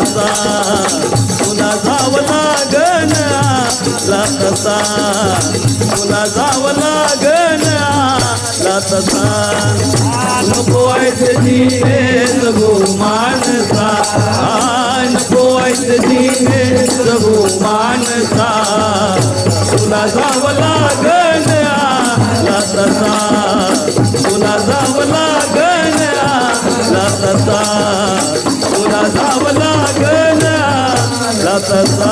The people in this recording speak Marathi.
तसा तुला जावं लागन आला तसा तुला जावं लागन आला तसा नको व्हायचं जीवे जगू मानसा नको व्हायचं जीवे जगू मानसा तुला जावं लागन आला तसा तुला जावं लागन आला तसा तुला जावं लागन आला तसा